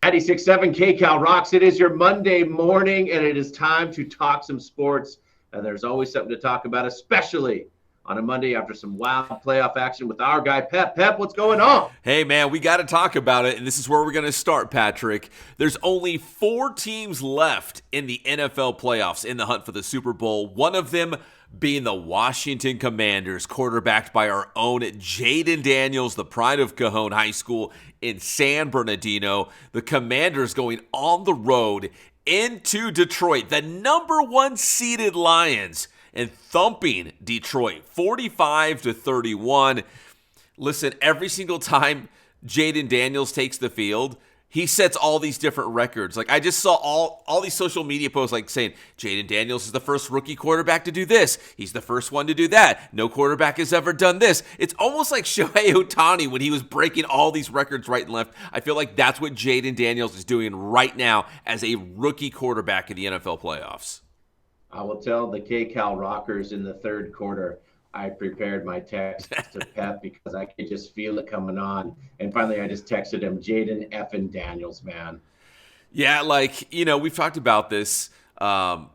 96.7 KCAL rocks. It is your Monday morning, and it is time to talk some sports. And there's always something to talk about, especially on a Monday after some wild playoff action with our guy, Pep. Pep, what's going on? Hey, man, we got to talk about it, and this is where we're going to start, Patrick. There's only 4 teams left in the NFL playoffs in the hunt for the Super Bowl. One of them being the Washington Commanders, quarterbacked by our own Jayden Daniels, the pride of Cajon High School in San Bernardino. The Commanders going on the road into Detroit, the number 1 seeded Lions, and thumping Detroit 45-31. Listen, every single time Jayden Daniels takes the field, he sets all these different records. Like, I just saw all these social media posts like saying, Jayden Daniels is the first rookie quarterback to do this. He's the first one to do that. No quarterback has ever done this. It's almost like Shohei Ohtani when he was breaking all these records right and left. I feel like that's what Jayden Daniels is doing right now as a rookie quarterback in the NFL playoffs. I will tell the KCAL rockers in the third quarter, I prepared my text to Pep because I could just feel it coming on. And finally, I just texted him, Jayden effing Daniels, man. Yeah, we've talked about this, all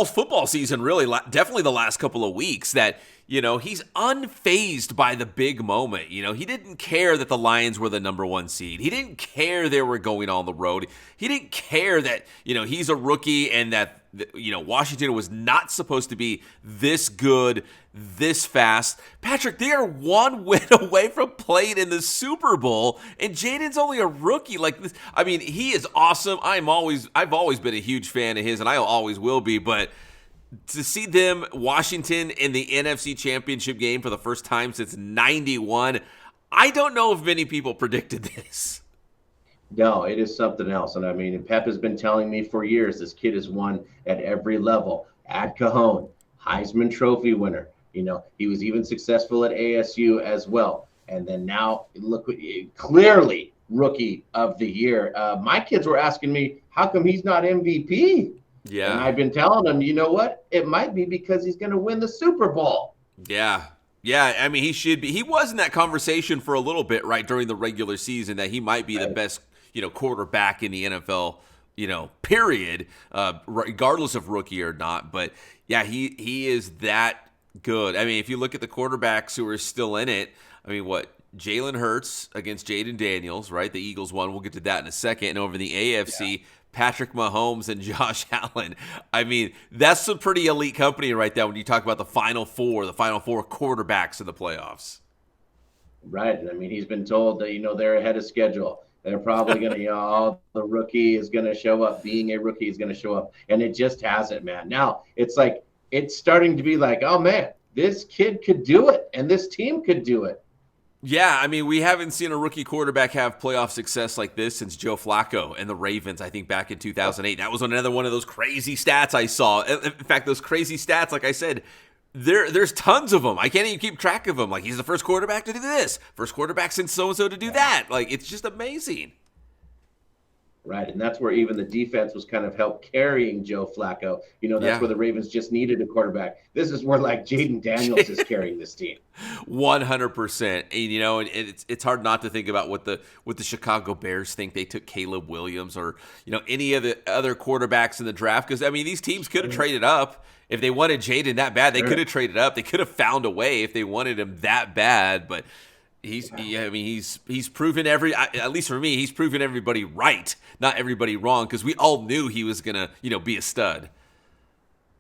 football season, really, definitely the last couple of weeks, that, he's unfazed by the big moment. He didn't care that the Lions were the number 1 seed. He didn't care they were going on the road. He didn't care that, he's a rookie and that, Washington was not supposed to be this good, this fast. Patrick, they are 1 win away from playing in the Super Bowl, and Jayden's only a rookie. He is awesome. I've always been a huge fan of his, and I always will be, but to see them, Washington, in the NFC Championship game for the first time since 91, I don't know if many people predicted this. No, it is something else. And Pep has been telling me for years, this kid has won at every level. At Cajon, Heisman Trophy winner. He was even successful at ASU as well. And then now, look, clearly Rookie of the Year. My kids were asking me, how come he's not MVP? Yeah. And I've been telling them, you know what? It might be because he's going to win the Super Bowl. Yeah. Yeah, he should be. He was in that conversation for a little bit, right, during the regular season, that he might be the best quarterback in the NFL, period, regardless of rookie or not. But yeah, he is that good. If you look at the quarterbacks who are still in it, Jalen Hurts against Jayden Daniels, right? The Eagles won. We'll get to that in a second. And over the AFC, Patrick Mahomes and Josh Allen. That's some pretty elite company right there when you talk about the Final Four quarterbacks in the playoffs. Right. And he's been told that, they're ahead of schedule. They're probably going to, the rookie is going to show up. Being a rookie is going to show up. And it just hasn't, man. Now, it's starting to be like, oh, man, this kid could do it. And this team could do it. Yeah, we haven't seen a rookie quarterback have playoff success like this since Joe Flacco and the Ravens, I think, back in 2008. That was another one of those crazy stats I saw. In fact, those crazy stats, like I said, there's tons of them. I can't even keep track of them. Like, he's the first quarterback to do this, first quarterback since so-and-so to do that. It's just amazing. Right, and that's where even the defense was kind of help carrying Joe Flacco. That's where the Ravens just needed a quarterback. This is where, Jayden Daniels is carrying this team. 100%. And, it's hard not to think about what the Chicago Bears think. They took Caleb Williams or, any of the other quarterbacks in the draft. Because, these teams could have traded up. If they wanted Jayden that bad, they could have traded up. They could have found a way if they wanted him that bad. But he's proven at least for me, he's proven everybody right, not everybody wrong, because we all knew he was gonna, be a stud.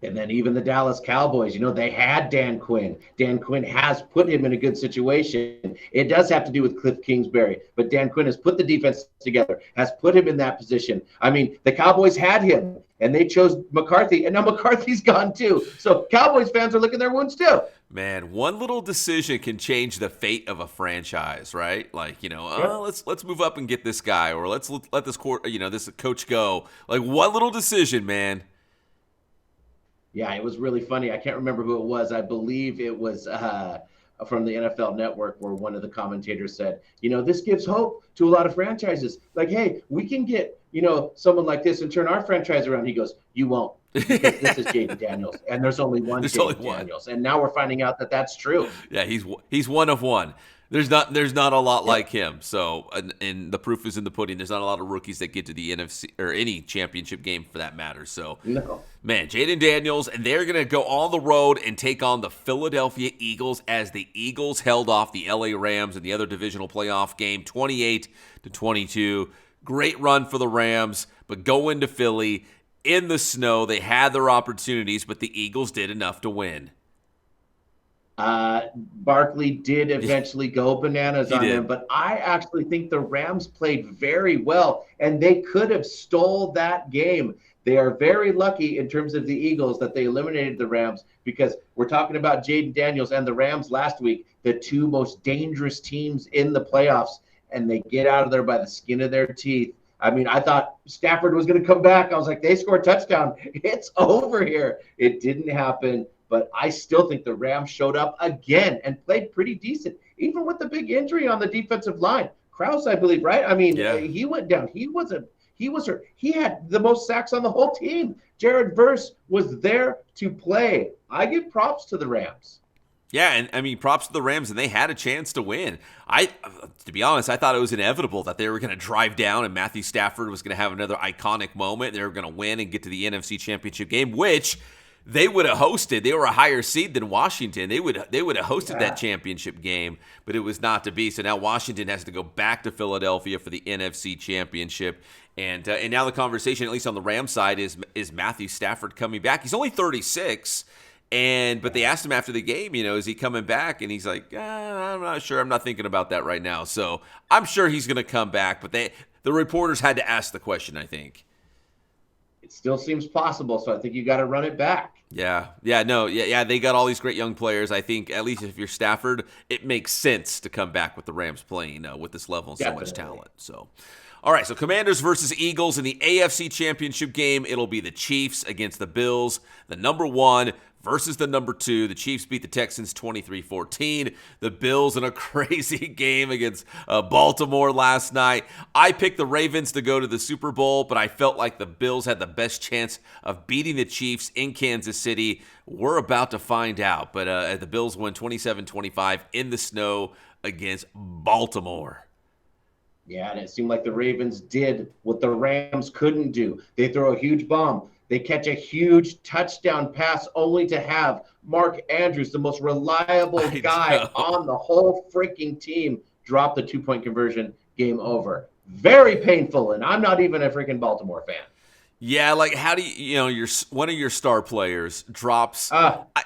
And then even the Dallas Cowboys, they had Dan Quinn. Dan Quinn has put him in a good situation. It does have to do with Cliff Kingsbury, but Dan Quinn has put the defense together, has put him in that position. The Cowboys had him, and they chose McCarthy, and now McCarthy's gone too. So Cowboys fans are licking their wounds too. Man, one little decision can change the fate of a franchise, right? Let's move up and get this guy, or let's let this this coach go. One little decision, man. Yeah, it was really funny. I can't remember who it was. I believe it was from the NFL Network, where one of the commentators said, this gives hope to a lot of franchises. Hey, we can get, someone like this and turn our franchise around. He goes, you won't. Because this is Jayden Daniels, and there's only one Jayden Daniels. And now we're finding out that that's true. Yeah, he's one of one. There's not a lot like him. So, and the proof is in the pudding. There's not a lot of rookies that get to the NFC or any championship game for that matter. So, No. man, Jayden Daniels, and they're going to go on the road and take on the Philadelphia Eagles as the Eagles held off the LA Rams in the other divisional playoff game, 28-22. Great run for the Rams, but go into Philly in the snow. They had their opportunities, but the Eagles did enough to win. Barkley did eventually go bananas on them, but I actually think the Rams played very well, and they could have stole that game. They are very lucky in terms of the Eagles that they eliminated the Rams, because we're talking about Jayden Daniels and the Rams last week, the two most dangerous teams in the playoffs, and they get out of there by the skin of their teeth. I mean, I thought Stafford was going to come back. I was like, they scored a touchdown. It's over here. It didn't happen. But I still think the Rams showed up again and played pretty decent, even with the big injury on the defensive line. Krause, I believe, right? I mean, he went down. He was hurt. He had the most sacks on the whole team. Jared Verse was there to play. I give props to the Rams. Yeah, and I mean, props to the Rams, and they had a chance to win. To be honest, I thought it was inevitable that they were going to drive down and Matthew Stafford was going to have another iconic moment. They were going to win and get to the NFC Championship game, which they would have hosted. They were a higher seed than Washington. They would have hosted that championship game, but it was not to be. So now Washington has to go back to Philadelphia for the NFC Championship. And now the conversation, at least on the Rams side, is Matthew Stafford coming back? He's only 36. But they asked him after the game, is he coming back? And he's like, I'm not sure. I'm not thinking about that right now. So I'm sure he's going to come back. But the reporters had to ask the question, I think. It still seems possible, so I think you got to run it back. Yeah. They got all these great young players. I think at least if you're Stafford, it makes sense to come back with the Rams playing with this level and so much talent. So, all right. So Commanders versus Eagles in the AFC Championship game. It'll be the Chiefs against the Bills, the number 1 versus the number 2. The Chiefs beat the Texans 23-14. The Bills in a crazy game against Baltimore last night. I picked the Ravens to go to the Super Bowl, but I felt like the Bills had the best chance of beating the Chiefs in Kansas City. We're about to find out, but the Bills won 27-25 in the snow against Baltimore. Yeah, and it seemed like the Ravens did what the Rams couldn't do. They throw a huge bomb. They catch a huge touchdown pass only to have Mark Andrews, the most reliable guy on the whole freaking team, drop the 2-point conversion. Game over. Very painful, and I'm not even a freaking Baltimore fan. Yeah, like how do your one of your star players drops.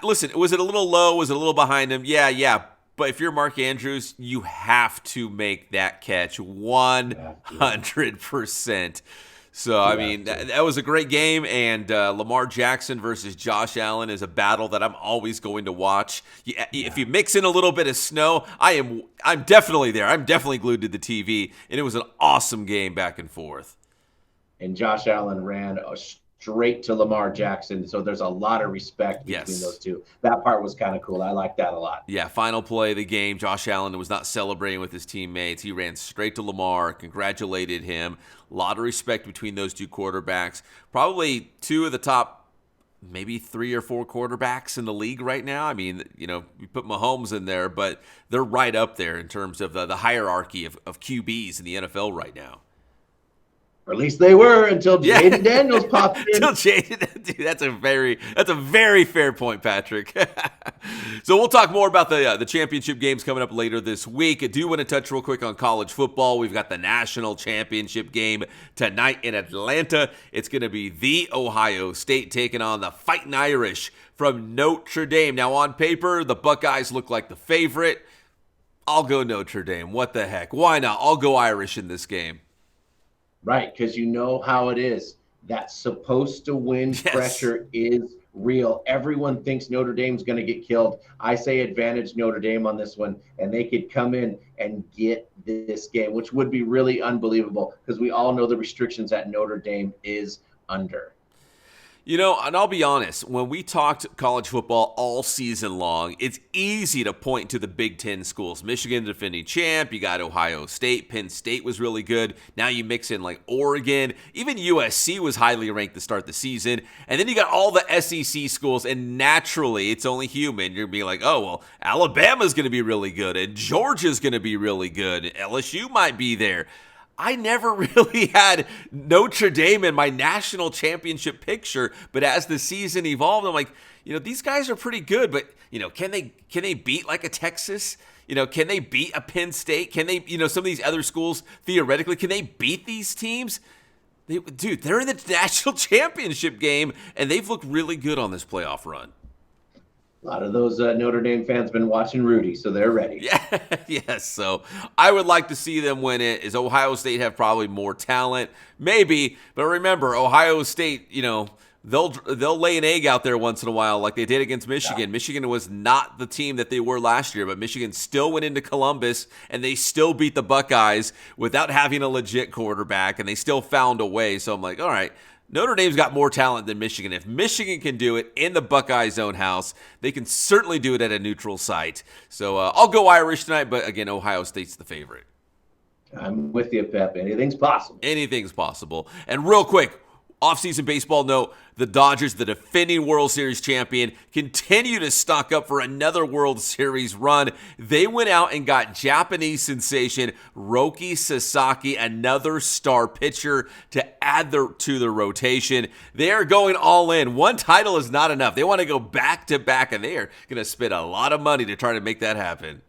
Listen, was it a little low? Was it a little behind him? Yeah. But if you're Mark Andrews, you have to make that catch 100%. So, I mean, that was a great game, and Lamar Jackson versus Josh Allen is a battle that I'm always going to watch. If you mix in a little bit of snow, I'm definitely there. I'm definitely glued to the TV, and it was an awesome game back and forth. And Josh Allen ran straight to Lamar Jackson, so there's a lot of respect between those two. That part was kind of cool. I like that a lot. Yeah, final play of the game, Josh Allen was not celebrating with his teammates. He ran straight to Lamar, congratulated him. A lot of respect between those two quarterbacks. Probably two of the top maybe 3 or 4 quarterbacks in the league right now. I mean, we put Mahomes in there, but they're right up there in terms of the hierarchy of QBs in the NFL right now. Or at least they were until Jayden Daniels popped in. Until Jayden, dude, that's a very fair point, Patrick. So we'll talk more about the championship games coming up later this week. I do want to touch real quick on college football. We've got the national championship game tonight in Atlanta. It's going to be the Ohio State taking on the Fighting Irish from Notre Dame. Now, on paper, the Buckeyes look like the favorite. I'll go Notre Dame. What the heck? Why not? I'll go Irish in this game. Right, because you know how it is. That supposed to win pressure is real. Everyone thinks Notre Dame's going to get killed. I say advantage Notre Dame on this one, and they could come in and get this game, which would be really unbelievable because we all know the restrictions that Notre Dame is under. And I'll be honest, when we talked college football all season long, it's easy to point to the Big Ten schools. Michigan, defending champ, you got Ohio State, Penn State was really good. Now you mix in like Oregon, even USC was highly ranked to start the season. And then you got all the SEC schools, and naturally, it's only human. You're being like, oh, well, Alabama's going to be really good, and Georgia's going to be really good, and LSU might be there. I never really had Notre Dame in my national championship picture, but as the season evolved, I'm like, these guys are pretty good, but can they beat like a Texas? Can they beat a Penn State? Can they, some of these other schools theoretically, can they beat these teams? They're in the national championship game, and they've looked really good on this playoff run. A lot of those Notre Dame fans been watching Rudy, so they're ready. Yeah, yes. So I would like to see them win it. Is Ohio State have probably more talent? Maybe, but remember, Ohio State, they'll lay an egg out there once in a while, like they did against Michigan. Yeah. Michigan was not the team that they were last year, but Michigan still went into Columbus and they still beat the Buckeyes without having a legit quarterback, and they still found a way. So I'm like, all right. Notre Dame's got more talent than Michigan. If Michigan can do it in the Buckeyes' own house, they can certainly do it at a neutral site. So I'll go Irish tonight, but again, Ohio State's the favorite. I'm with you, Pep. Anything's possible. Anything's possible. And real quick, off-season baseball note, the Dodgers, the defending World Series champion, continue to stock up for another World Series run. They went out and got Japanese sensation Roki Sasaki, another star pitcher, to add to the rotation. They are going all in. One title is not enough. They want to go back-to-back, and they are going to spend a lot of money to try to make that happen.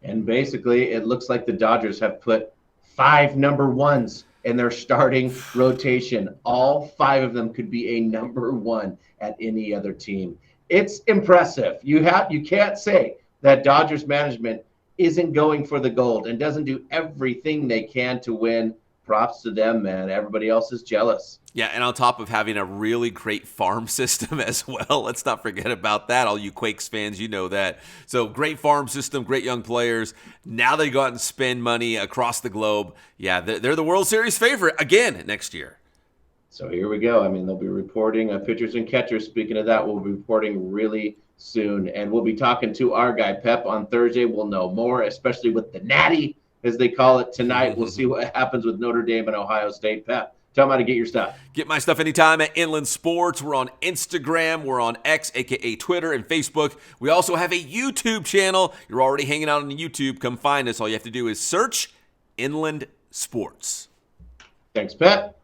And basically, it looks like the Dodgers have put 5 number ones in their starting rotation. All 5 of them could be a number 1 at any other team. It's impressive. You can't say that Dodgers management isn't going for the gold and doesn't do everything they can to win. Props to them, man. Everybody else is jealous. Yeah, and on top of having a really great farm system as well. Let's not forget about that. All you Quakes fans, you know that. So great farm system, great young players. Now they go out and spend money across the globe. Yeah, they're the World Series favorite again next year. So here we go. I mean, they'll be reporting pitchers and catchers. Speaking of that, we'll be reporting really soon. And we'll be talking to our guy, Pep, on Thursday. We'll know more, especially with the Natty, as they call it tonight. We'll see what happens with Notre Dame and Ohio State. Pep, tell them how to get your stuff. Get my stuff anytime at Inland Sports. We're on Instagram. We're on X, a.k.a. Twitter and Facebook. We also have a YouTube channel. You're already hanging out on YouTube. Come find us. All you have to do is search Inland Sports. Thanks, Pep.